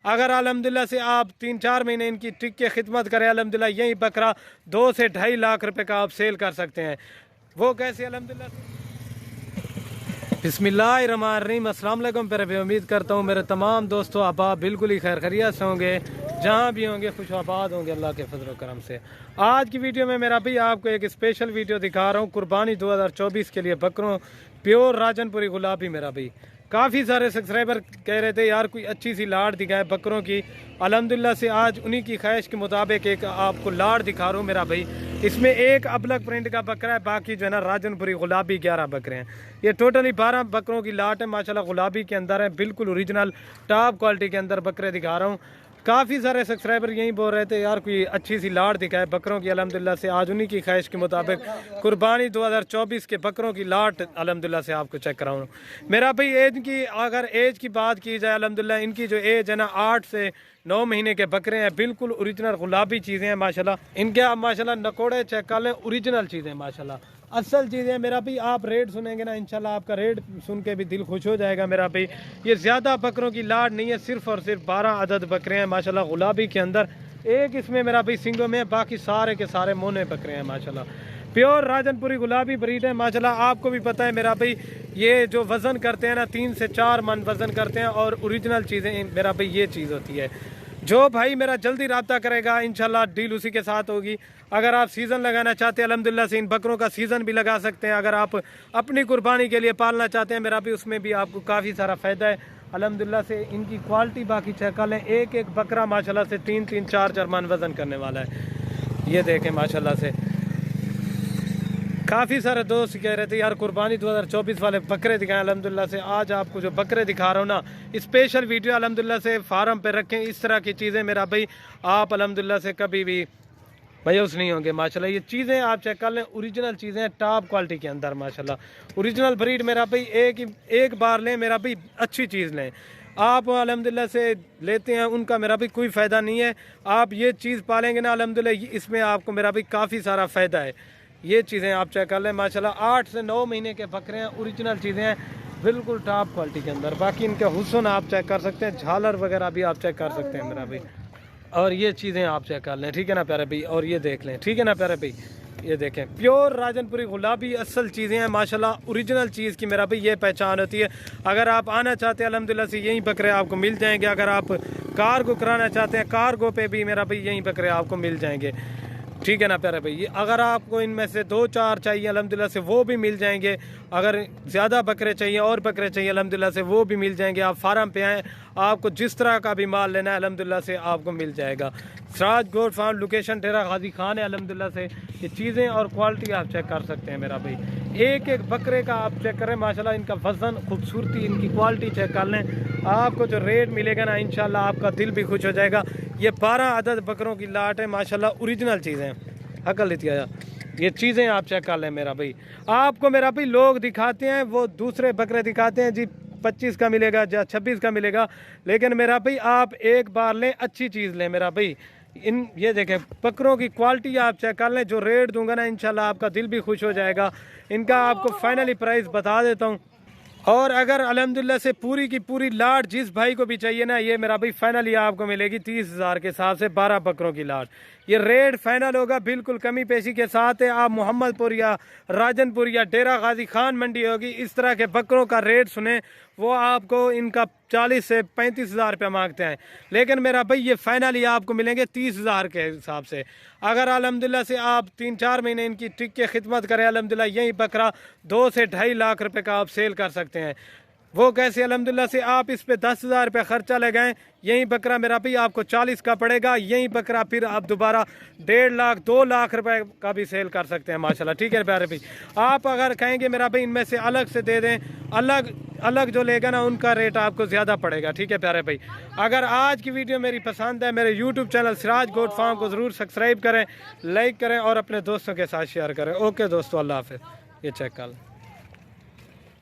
अगर अल्हम्दुलिल्लाह से आप 3-4 महीने इनकी टिक के खिदमत करें अल्हम्दुलिल्लाह यही बकरा 2 से 2.5 लाख रुपए का आप सेल कर सकते हैं। वो कैसे अल्हम्दुलिल्लाह बिस्मिल्लाहिर्रहमानिर्रहीम। अस्सलाम वालेकुम प्यारे, उम्मीद करता हूँ मेरे तमाम दोस्तों आप बिल्कुल ही खैर खैरियत से होंगे, जहाँ भी होंगे खुश आबाद होंगे अल्लाह के फजल करम से। आज की वीडियो में मेरा भी आपको एक स्पेशल वीडियो दिखा रहा हूँ कुर्बानी 2024 के लिए बकरों प्योर राजनपुरी गुलाबी। मेरा भी काफ़ी सारे सब्सक्राइबर कह रहे थे यार कोई अच्छी सी लाड़ दिखाए बकरों की। अल्हम्दुलिल्लाह से आज उन्हीं की ख्वाहिश के मुताबिक एक आपको लाड़ दिखा रहा हूँ मेरा भाई। इसमें एक अबलग प्रिंट का बकरा है, बाकी जो है ना राजनपुरी गुलाबी 11 बकरे हैं। ये टोटली 12 बकरों की लाट है माशाल्लाह, गुलाबी के अंदर है, बिल्कुल ओरिजिनल टॉप क्वालिटी के अंदर बकरे दिखा रहा हूँ। काफ़ी सारे सब्सक्राइबर यही बोल रहे थे यार कोई अच्छी सी लाड़ दिखाए बकरों की। अल्हम्दुलिल्लाह से आज उन्हीं की ख्वाहिश के मुताबिक कुर्बानी 2024 के बकरों की लाट अल्हम्दुलिल्लाह से आपको चेक कराऊँ। मेरा भाई एज की अगर एज की बात की जाए अल्हम्दुलिल्लाह इनकी जो एज है ना 8 से 9 महीने के बकरे हैं, बिल्कुल ओरिजिनल गुलाबी चीज़ें हैं माशाल्लाह। इनके आप माशाल्लाह नकोड़े चेक कर लें, ओरिजिनल चीज़ें माशाल्लाह, असल चीज़ें। मेरा भी आप रेट सुनेंगे ना इंशाल्लाह आपका रेट सुन के भी दिल खुश हो जाएगा मेरा भाई। ये ज़्यादा बकरों की लाड़ नहीं है, सिर्फ और सिर्फ 12 अदद बकरे हैं माशाल्लाह गुलाबी के अंदर। एक इसमें मेरा भाई सिंगों में, बाकी सारे के सारे मोने बकरे हैं माशाल्लाह। प्योर राजनपुरी गुलाबी ब्रीड है माशाल्लाह। आपको भी पता है मेरा भाई ये जो वज़न करते हैं ना 3 से 4 मन वज़न करते हैं, और ओरिजिनल चीज़ें मेरा भाई ये चीज़ होती है। जो भाई मेरा जल्दी रब्ता करेगा इंशाल्लाह डील उसी के साथ होगी। अगर आप सीज़न लगाना चाहते हैं अल्हम्दुलिल्लाह से इन बकरों का सीज़न भी लगा सकते हैं। अगर आप अपनी कुर्बानी के लिए पालना चाहते हैं मेरा भी, उसमें भी आपको काफ़ी सारा फ़ायदा है अल्हम्दुलिल्लाह से। इनकी क्वालिटी बाकी चेक कर लें, एक एक बकरा माशाल्लाह से 3-3, 4-4 मन वज़न करने वाला है। ये देखें माशाल्लाह से। काफ़ी सारे दोस्त कह रहे थे यार कुर्बानी 2024 वाले बकरे दिखाएं अल्हम्दुलिल्लाह से। आज आपको जो बकरे दिखा रहा हूँ ना स्पेशल वीडियो अल्हम्दुलिल्लाह से फार्म पे रखें। इस तरह की चीज़ें मेरा भाई आप अल्हम्दुलिल्लाह से कभी भी मायूस नहीं होंगे माशाल्लाह। ये चीज़ें आप चेक कर लें, ओरिजिनल चीज़ें हैं टॉप क्वालिटी के अंदर माशाल्लाह। ओरिजिनल ब्रीड मेरा भाई एक बार लें मेरा भाई, अच्छी चीज़ लें। आप अल्हम्दुलिल्लाह से लेते हैं उनका मेरा भी कोई फ़ायदा नहीं है। आप ये चीज़ पालेंगे ना अल्हम्दुलिल्लाह इसमें आपको मेरा भी काफ़ी सारा फ़ायदा है। ये चीज़ें आप चेक कर लें माशाल्लाह। 8 से 9 महीने के बकरे हैं, ओरिजिनल चीज़ें हैं, बिल्कुल टॉप क्वालिटी के अंदर। बाकी इनके हुस्न आप चेक कर सकते हैं, झालर वगैरह भी आप चेक कर सकते हैं मेरा भाई। और ये चीज़ें आप चेक कर लें, ठीक है ना प्यारे भाई। और ये देख लें, ठीक है ना प्यारे भाई। ये देखें प्योर राजनपुरी गुलाबी असल चीज़ें हैं माशाल्लाह। ओरिजिनल चीज़ की मेरा भाई ये पहचान होती है। अगर आप आना चाहते हैं अल्हम्दुलिल्लाह से यही बकरे आपको मिल जाएंगे। अगर आप कार्गो कराना चाहते हैं कार्गो पे भी मेरा भाई यही बकरे आपको मिल जाएंगे, ठीक है ना प्यारे भाई। अगर आपको इनमें से 2-4 चाहिए अल्हम्दुलिल्लाह से वो भी मिल जाएंगे। अगर ज़्यादा बकरे चाहिए और बकरे चाहिए अल्हम्दुलिल्लाह से वो भी मिल जाएंगे। आप फार्म पे आएँ, आपको जिस तरह का भी माल लेना है अल्हम्दुलिल्लाह से आपको मिल जाएगा। सिराज गोट फार्म लोकेशन डेरा गाजी खान है अल्हम्दुलिल्लाह से। ये चीज़ें और क्वालिटी आप चेक कर सकते हैं मेरा भाई। एक एक बकरे का आप चेक करें माशाल्लाह, इनका वज़न, खूबसूरती, इनकी क्वालिटी चेक कर लें। आपको जो रेट मिलेगा ना इंशाल्लाह आपका दिल भी खुश हो जाएगा। ये 12 अदद बकरों की लाट है माशाल्लाह, ओरिजिनल चीज़ें अकल लेती आया। ये चीज़ें आप चेक कर लें मेरा भाई। आपको मेरा भाई लोग दिखाते हैं वो दूसरे बकरे दिखाते हैं जी 25 का मिलेगा या 26 का मिलेगा, लेकिन मेरा भाई आप एक बार लें, अच्छी चीज़ लें मेरा भाई। ये देखें बकरों की क्वालिटी आप चेक कर लें। जो रेट दूंगा ना इंशाल्लाह आपका दिल भी खुश हो जाएगा। इनका आपको फाइनली प्राइस बता देता हूँ। और अगर अल्हम्दुलिल्लाह से पूरी की पूरी लाट जिस भाई को भी चाहिए ना ये मेरा भाई फाइनली आपको मिलेगी 30,000 के हिसाब से 12 बकरों की लाट। ये रेट फाइनल होगा बिल्कुल कमी पेशी के साथ है। आप मोहम्मदपुर या राजनपुर या डेरा गाजी खान मंडी होगी, इस तरह के बकरों का रेट सुने वो आपको इनका 40 से 35,000 रुपया मांगते हैं, लेकिन मेरा भाई ये फाइनली आपको मिलेंगे 30,000 के हिसाब से। अगर अल्हम्दुलिल्लाह से आप 3-4 महीने इनकी टिक के खिदमत करें अल्हम्दुलिल्लाह यही बकरा 2 से 2.5 लाख रुपए का आप सेल कर सकते हैं। वो कैसे अल्हम्दुलिल्लाह से आप इस पे 10,000 रुपये खर्चा लगाएं, यही बकरा मेरा भाई आपको 40 का पड़ेगा। यही बकरा फिर आप दोबारा 1.5 लाख 2 लाख रुपए का भी सेल कर सकते हैं माशाल्लाह, ठीक है प्यारे भाई। आप अगर कहेंगे मेरा भाई इनमें से अलग से दे दें, अलग अलग जो लेगा ना उनका रेट आपको ज़्यादा पड़ेगा, ठीक है प्यारे भाई। अगर आज की वीडियो मेरी पसंद है मेरे YouTube channel Siraj goat farm को ज़रूर सब्सक्राइब करें, लाइक करें और अपने दोस्तों के साथ शेयर करें। ओके दोस्तों, अल्लाह हाफ़िज़। ये चेक कर